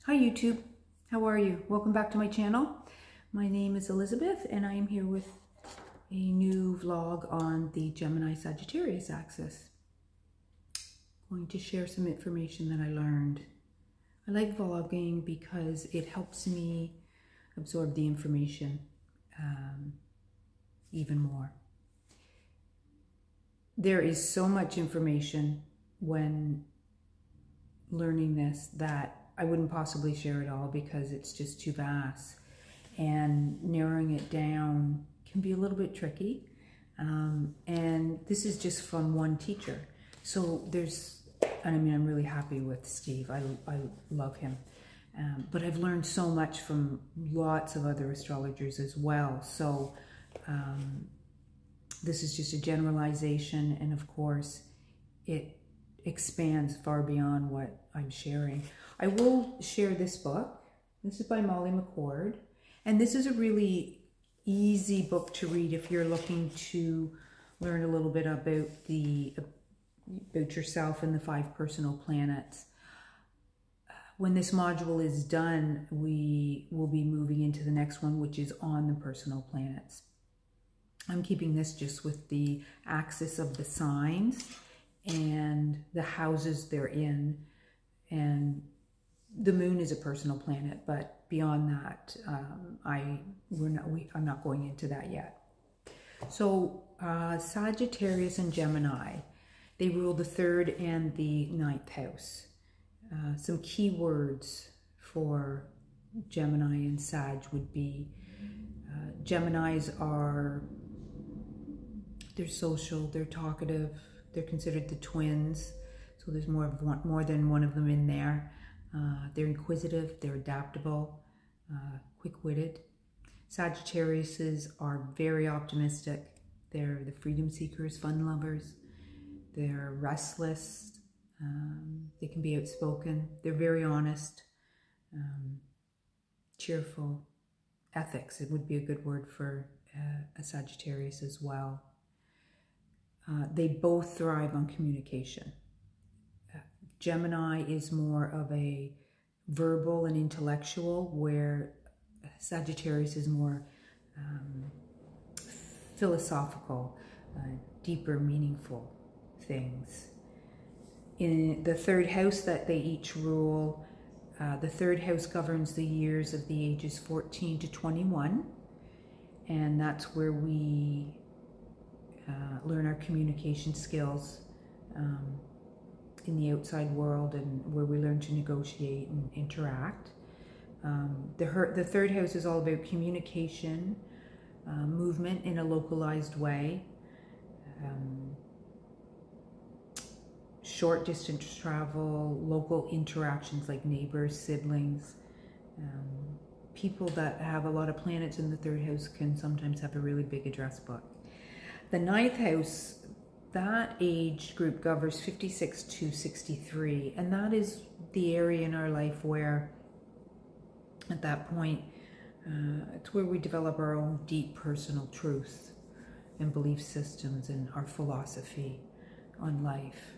Hi YouTube, how are you? Welcome back to my channel. My name is Elizabeth and I am here with a new vlog on the Gemini Sagittarius Axis. I'm going to share some information that I learned. I like vlogging because it helps me absorb the information even more. There is so much information when learning this that I wouldn't possibly share it all because it's just too vast, and narrowing it down can be a little bit tricky. And this is just from one teacher. So I'm really happy with Steve. I love him. But I've learned so much from lots of other astrologers as well. So this is just a generalization, and of course it expands far beyond what I'm sharing. I will share this book. This is by Molly McCord, and this is a really easy book to read if you're looking to learn a little bit about yourself and the 5 personal planets. When this module is done, we will be moving into the next one, which is on the personal planets. I'm keeping this just with the axis of the signs and the houses they're in, and the moon is a personal planet, but beyond that, I'm not going into that yet. So Sagittarius and Gemini, they rule the 3rd and the 9th house. Some key words for Gemini and Sag would be, Geminis they're social, they're talkative, they're considered the twins, so there's more than one of them in there. They're inquisitive, they're adaptable, quick-witted. Sagittariuses are very optimistic. They're the freedom seekers, fun lovers. They're restless. They can be outspoken. They're very honest, cheerful. Ethics, it would be a good word for a Sagittarius as well. They both thrive on communication. Gemini is more of a verbal and intellectual, where Sagittarius is more philosophical, deeper, meaningful things. In the 3rd house that they each rule, the 3rd house governs the years of the ages 14 to 21, and that's where we learn our communication skills in the outside world, and where we learn to negotiate and interact. The 3rd house is all about communication, movement in a localized way, short distance travel, local interactions like neighbors, siblings. People that have a lot of planets in the 3rd house can sometimes have a really big address book. The 9th house, that age group governs 56 to 63, and that is the area in our life where, at that point, it's where we develop our own deep personal truth and belief systems and our philosophy on life.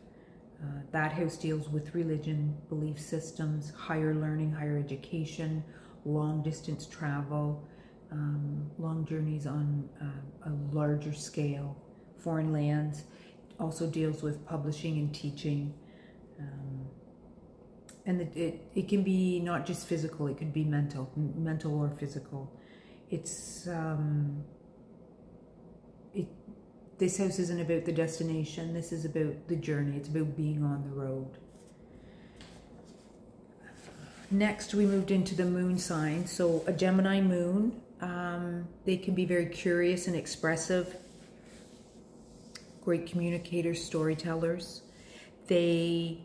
That house deals with religion, belief systems, higher learning, higher education, long distance travel, long journeys on a larger scale, foreign lands. Also deals with publishing and teaching, and it can be not just physical, it could be mental or physical. It's this house isn't about the destination. This is about the journey. It's about being on the road. Next, we moved into the moon sign. So a Gemini moon, they can be very curious and expressive, great communicators, storytellers. They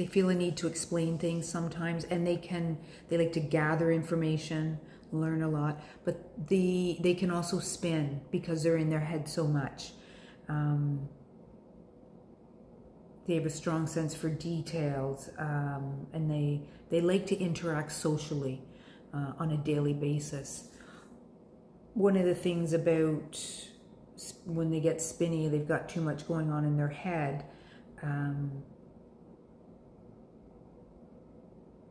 feel a need to explain things sometimes, and they like to gather information, learn a lot, but they can also spin because they're in their head so much. They have a strong sense for details, and they like to interact socially on a daily basis. One of the things about when they get spinny, they've got too much going on in their head.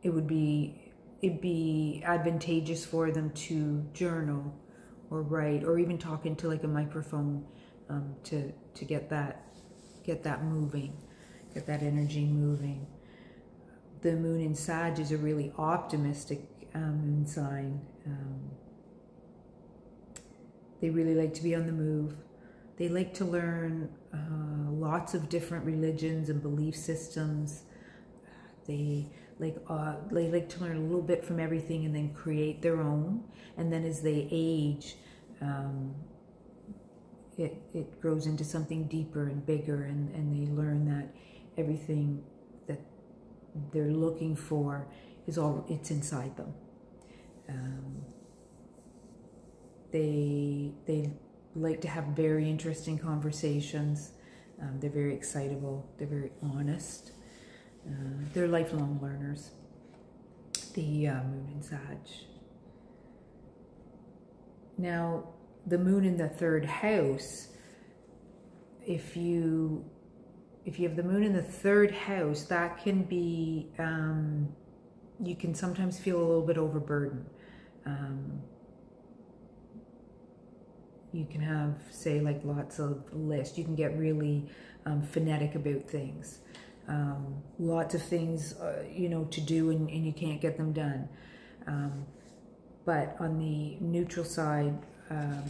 it'd be advantageous for them to journal or write or even talk into like a microphone to get that moving, get that energy moving. The moon in Sag is a really optimistic moon sign. They really like to be on the move. They like to learn lots of different religions and belief systems. They like to learn a little bit from everything and then create their own. And then as they age, it grows into something deeper and bigger, and they learn that everything that they're looking for it's inside them. They like to have very interesting conversations. They're very excitable. They're very honest. They're lifelong learners. The moon in Sag. Now, the moon in the 3rd house, if you have the moon in the 3rd house, that can be, you can sometimes feel a little bit overburdened. You can have, say, like lots of lists. You can get really phonetic about things. Lots of things, to do, and you can't get them done. But on the neutral side,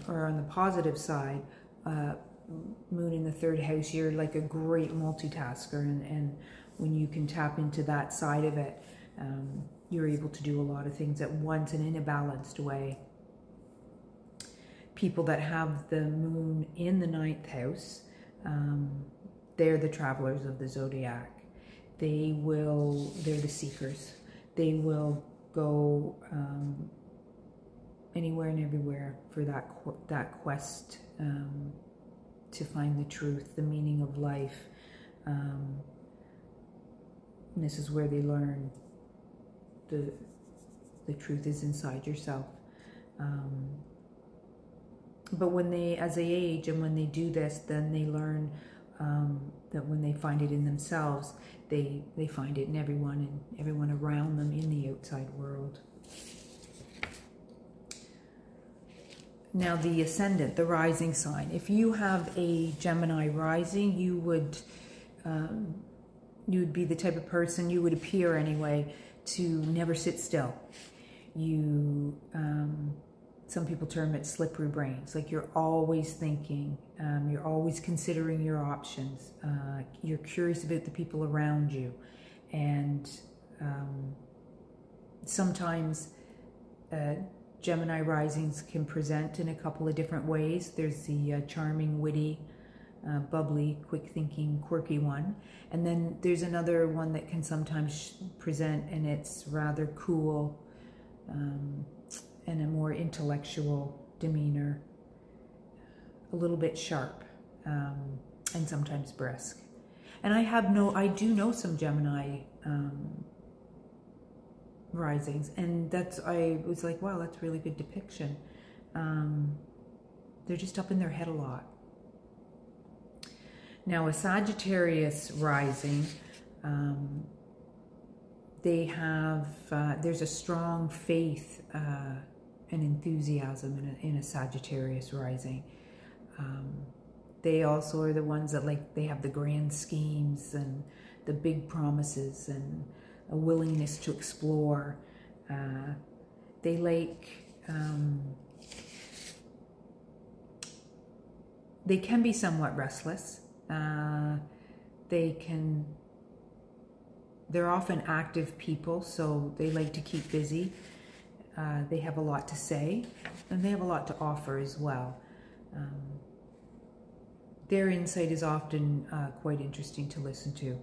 or on the positive side, moon in the 3rd house, you're like a great multitasker, and when you can tap into that side of it, you're able to do a lot of things at once and in a balanced way. People that have the moon in the 9th house, they're the travelers of the zodiac. They're the seekers. They will go anywhere and everywhere for that quest to find the truth, the meaning of life. And this is where they learn the truth is inside yourself. But as they age and when they do this, then they learn that when they find it in themselves, they find it in everyone and everyone around them in the outside world. Now the ascendant, the rising sign. If you have a Gemini rising, you would be the type of person, you would appear anyway, to never sit still. Some people term it slippery brains, like you're always thinking, you're always considering your options, you're curious about the people around you, and sometimes Gemini risings can present in a couple of different ways. There's the charming, witty, bubbly, quick-thinking, quirky one, and then there's another one that can sometimes present, and it's rather cool, and a more intellectual demeanor, a little bit sharp, and sometimes brisk. And I do know some Gemini risings, and I was like, wow, that's a really good depiction. They're just up in their head a lot. Now a Sagittarius rising, there's a strong faith and enthusiasm in a Sagittarius rising. They also are the ones that they have the grand schemes and the big promises and a willingness to explore. They can be somewhat restless. They're often active people, so they like to keep busy. They have a lot to say, and they have a lot to offer as well. Their insight is often quite interesting to listen to.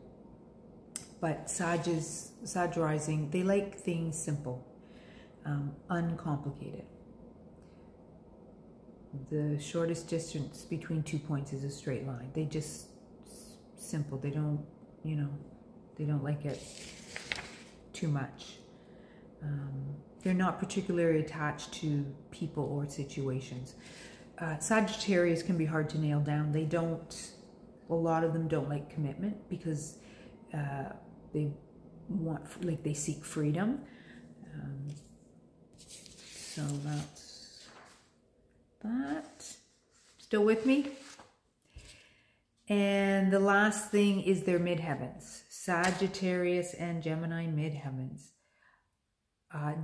But Sag rising, they like things simple, uncomplicated. The shortest distance between 2 points is a straight line. They just simple. They don't, they don't like it too much. They're not particularly attached to people or situations. Sagittarius can be hard to nail down. A lot of them don't like commitment because they want, like they seek freedom. So that's that. Still with me? And the last thing is their midheavens. Sagittarius and Gemini midheavens.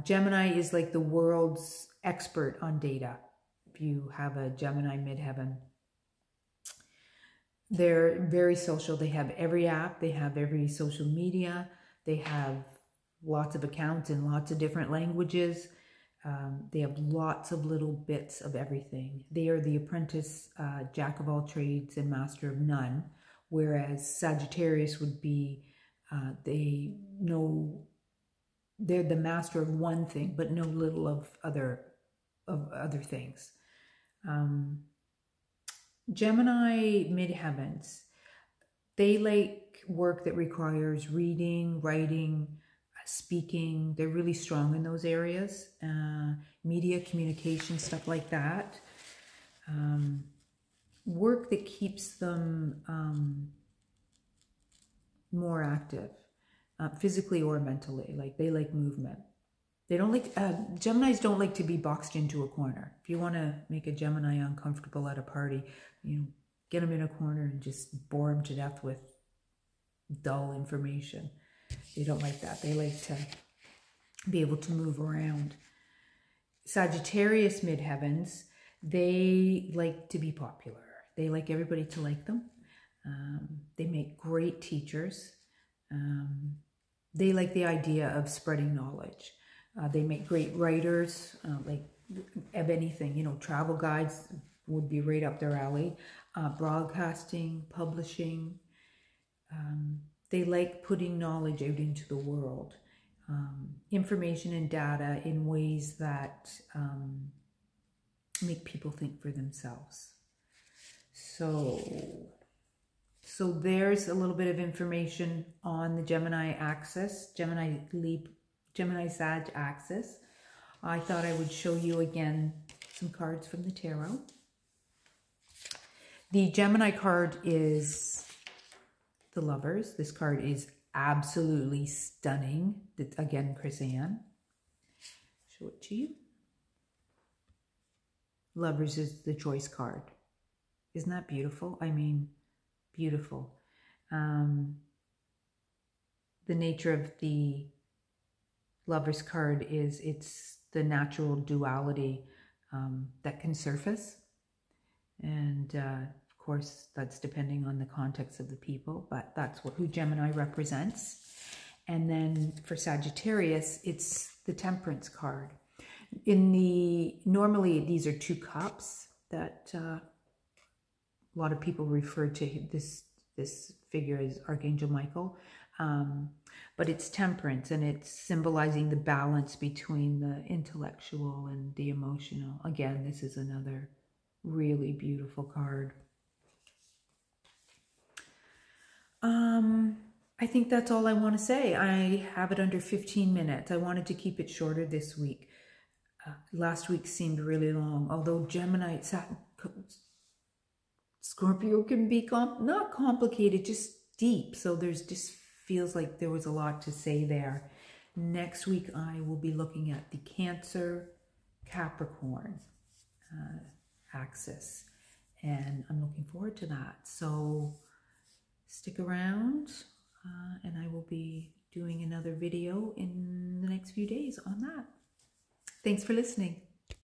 Gemini is like the world's expert on data. If you have a Gemini midheaven, they're very social. They have every app. They have every social media. They have lots of accounts in lots of different languages. They have lots of little bits of everything. They are the apprentice, jack of all trades and master of none, whereas Sagittarius would be, they're the master of one thing, but know little of other things. Gemini midheavens, they like work that requires reading, writing, speaking. They're really strong in those areas. Media, communication, stuff like that. Work that keeps them more active, physically or mentally. Like they like movement. They don't like, Geminis don't like to be boxed into a corner. If you want to make a Gemini uncomfortable at a party, get them in a corner and just bore them to death with dull information. They don't like that. They like to be able to move around. Sagittarius midheavens, they like to be popular. They like everybody to like them. They make great teachers. They like the idea of spreading knowledge. They make great writers, like of anything, travel guides would be right up their alley. Broadcasting, publishing. They like putting knowledge out into the world. Information and data in ways that make people think for themselves. So there's a little bit of information on the Gemini axis, Gemini Sag axis. I thought I would show you again some cards from the tarot. The Gemini card is the Lovers. This card is absolutely stunning. Again, Chris Ann. Show it to you. Lovers is the choice card. Isn't that beautiful? I mean, beautiful. The nature of the Lovers card is it's the natural duality that can surface. And of course, that's depending on the context of the people, but that's who Gemini represents. And then for Sagittarius, it's the Temperance card. Normally these are 2 cups that a lot of people refer to this figure as Archangel Michael. But it's temperance, and it's symbolizing the balance between the intellectual and the emotional. Again, this is another really beautiful card. I think that's all I want to say. I have it under 15 minutes. I wanted to keep it shorter this week. Last week seemed really long, although Gemini, Scorpio can be not complicated, just deep. So there's just feels like there was a lot to say there. Next week, I will be looking at the Cancer Capricorn axis, and I'm looking forward to that. So stick around, and I will be doing another video in the next few days on that. Thanks for listening.